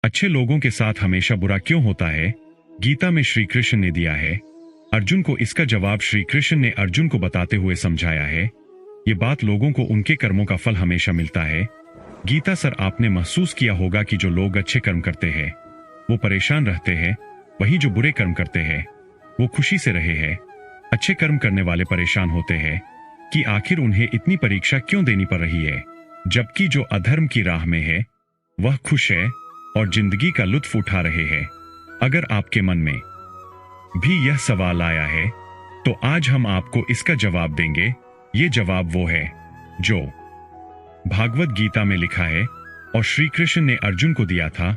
अच्छे लोगों के साथ हमेशा बुरा क्यों होता है? गीता में श्री कृष्ण ने दिया है अर्जुन को इसका जवाब। श्री कृष्ण ने अर्जुन को बताते हुए समझाया है, ये बात लोगों को उनके कर्मों का फल हमेशा मिलता है। गीता सर, आपने महसूस किया होगा कि जो लोग अच्छे कर्म करते हैं वो परेशान रहते हैं, वही जो बुरे कर्म करते हैं वो खुशी से रहे हैं। अच्छे कर्म करने वाले परेशान होते हैं कि आखिर उन्हें इतनी परीक्षा क्यों देनी पड़ रही है, जबकि जो अधर्म की राह में है वह खुश है और जिंदगी का लुत्फ उठा रहे हैं। अगर आपके मन में भी यह सवाल आया है तो आज हम आपको इसका जवाब देंगे। ये जवाब वो है जो भागवत गीता में लिखा है और श्री कृष्ण ने अर्जुन को दिया था।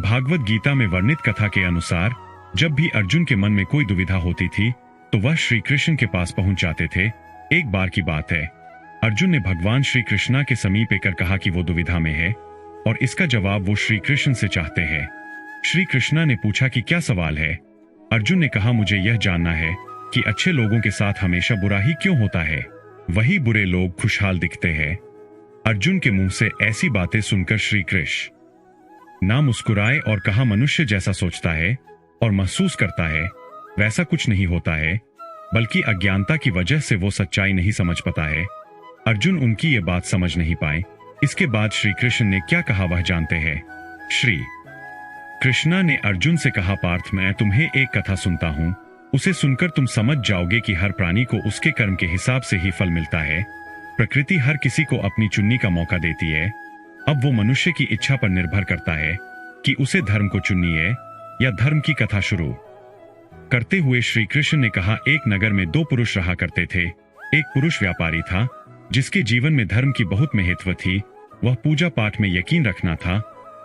भागवत गीता में वर्णित कथा के अनुसार जब भी अर्जुन के मन में कोई दुविधा होती थी तो वह श्री कृष्ण के पास पहुंच जाते थे। एक बार की बात है, अर्जुन ने भगवान श्री कृष्णा के समीप आकर कहा कि वो दुविधा में है और इसका जवाब वो श्री कृष्ण से चाहते हैं। श्री कृष्णा ने पूछा कि क्या सवाल है? अर्जुन ने कहा, मुझे यह जानना है कि अच्छे लोगों के साथ हमेशा बुरा ही क्यों होता है, वही बुरे लोग खुशहाल दिखते हैं। अर्जुन के मुंह से ऐसी बातें सुनकर श्री कृष्ण ना मुस्कुराए और कहा, मनुष्य जैसा सोचता है और महसूस करता है वैसा कुछ नहीं होता है, बल्कि अज्ञानता की वजह से वो सच्चाई नहीं समझ पाता है। अर्जुन उनकी ये बात समझ नहीं पाए। इसके बाद श्री कृष्ण ने क्या कहा वह जानते हैं। श्री कृष्णा ने अर्जुन से कहा, पार्थ, मैं तुम्हें एक कथा सुनता हूं, उसे सुनकर तुम समझ जाओगे कि हर प्राणी को उसके कर्म के हिसाब से ही फल मिलता है। प्रकृति हर किसी को अपनी चुनने का मौका देती है। अब वो मनुष्य की इच्छा पर निर्भर करता है कि उसे धर्म को चुननी है या धर्म की कथा शुरू करते हुए श्री कृष्ण ने कहा, एक नगर में दो पुरुष रहा करते थे। एक पुरुष व्यापारी था जिसके जीवन में धर्म की बहुत महत्व थी। वह पूजा पाठ में यकीन रखना था।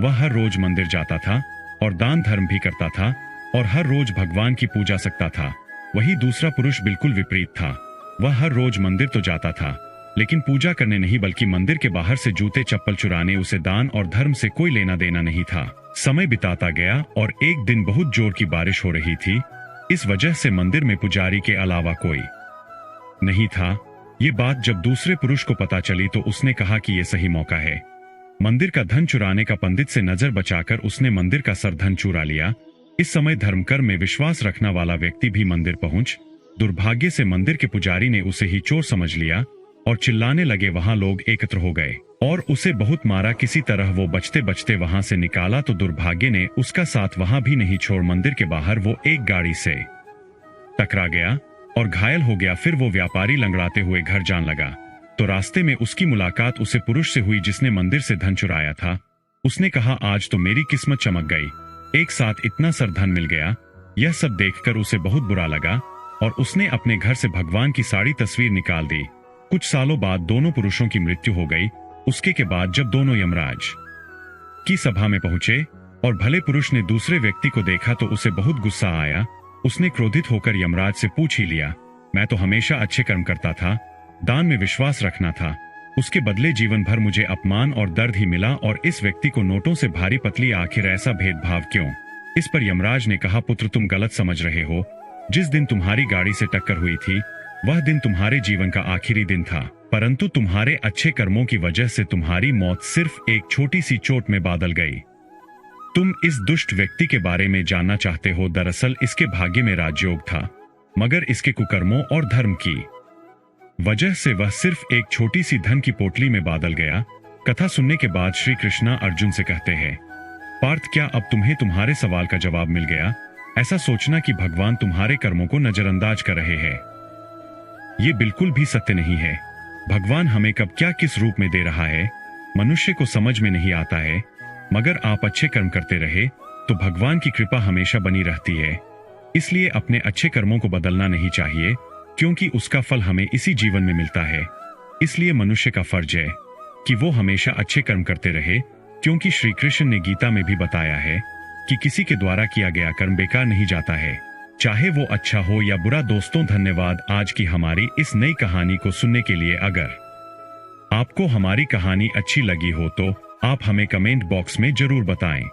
वह हर रोज मंदिर जाता था और दान धर्म भी करता था और हर रोज भगवान की पूजा सकता था। वही दूसरा पुरुष बिल्कुल विपरीत था। वह हर रोज मंदिर तो जाता था लेकिन पूजा करने नहीं, बल्कि मंदिर के बाहर से जूते चप्पल चुराने। उसे दान और धर्म से कोई लेना देना नहीं था। समय बिताता गया और एक दिन बहुत जोर की बारिश हो रही थी। इस वजह से मंदिर में पुजारी के अलावा कोई नहीं था। ये बात जब दूसरे पुरुष को पता चली तो उसने कहा कि यह सही मौका है मंदिर का धन चुराने का। पंडित से नजर बचाकर उसने मंदिर का सरधन चुरा लिया। इस समय धर्मकर्म में विश्वास रखने वाला व्यक्ति भी मंदिर पहुंच। दुर्भाग्य से मंदिर के पुजारी ने उसे ही चोर समझ लिया और चिल्लाने लगे। वहां लोग एकत्र हो गए और उसे बहुत मारा। किसी तरह वो बचते बचते वहां से निकाला तो दुर्भाग्य ने उसका साथ वहां भी नहीं छोड़। मंदिर के बाहर वो एक गाड़ी से टकरा गया और घायल हो गया। फिर वो व्यापारी लंगड़ाते हुए घर जाने लगा तो रास्ते में उसकी मुलाकात उसे पुरुष से हुई जिसने मंदिर से धन चुराया था। उसने कहा, आज तो मेरी किस्मत चमक गई, एक साथ इतना सर धन मिल गया। यह सब देखकर उसे बहुत बुरा लगा और उसने अपने घर से भगवान की सारी तस्वीर निकाल दी। कुछ सालों बाद दोनों पुरुषों की मृत्यु हो गई। उसके के बाद जब दोनों यमराज की सभा में पहुंचे और भले पुरुष ने दूसरे व्यक्ति को देखा तो उसे बहुत गुस्सा आया। उसने क्रोधित होकर यमराज से पूछ ही लिया, मैं तो हमेशा अच्छे कर्म करता था, दान में विश्वास रखना था, उसके बदले जीवन भर मुझे अपमान और दर्द ही मिला और इस व्यक्ति को नोटों से भारी पतली, आखिर ऐसा भेदभाव क्यों? इस पर यमराज ने कहा, पुत्र, तुम गलत समझ रहे हो। जिस दिन तुम्हारी गाड़ी से टक्कर हुई थी वह दिन तुम्हारे जीवन का आखिरी दिन था, परंतु तुम्हारे अच्छे कर्मों की वजह से तुम्हारी मौत सिर्फ एक छोटी सी चोट में बदल गई। तुम इस दुष्ट व्यक्ति के बारे में जानना चाहते हो। दरअसल इसके भाग्य में राजयोग था, मगर इसके कुकर्मों और धर्म की वजह से वह सिर्फ एक छोटी सी धन की पोटली में बदल गया। कथा सुनने के बाद श्री कृष्णा अर्जुन से कहते हैं, पार्थ, क्या अब तुम्हें तुम्हारे सवाल का जवाब मिल गया? ऐसा सोचना कि भगवान तुम्हारे कर्मों को नजरअंदाज कर रहे हैं, ये बिल्कुल भी सत्य नहीं है। भगवान हमें कब क्या किस रूप में दे रहा है मनुष्य को समझ में नहीं आता है, मगर आप अच्छे कर्म करते रहे तो भगवान की कृपा हमेशा बनी रहती है। इसलिए अपने अच्छे कर्मों को बदलना नहीं चाहिए, क्योंकि उसका फल हमें इसी जीवन में मिलता है। इसलिए मनुष्य का फर्ज है कि वो हमेशा अच्छे कर्म करते रहे, क्योंकि श्री कृष्ण ने गीता में भी बताया है कि किसी के द्वारा किया गया कर्म बेकार नहीं जाता है, चाहे वो अच्छा हो या बुरा। दोस्तों, धन्यवाद आज की हमारी इस नई कहानी को सुनने के लिए। अगर आपको हमारी कहानी अच्छी लगी हो तो आप हमें कमेंट बॉक्स में जरूर बताएं।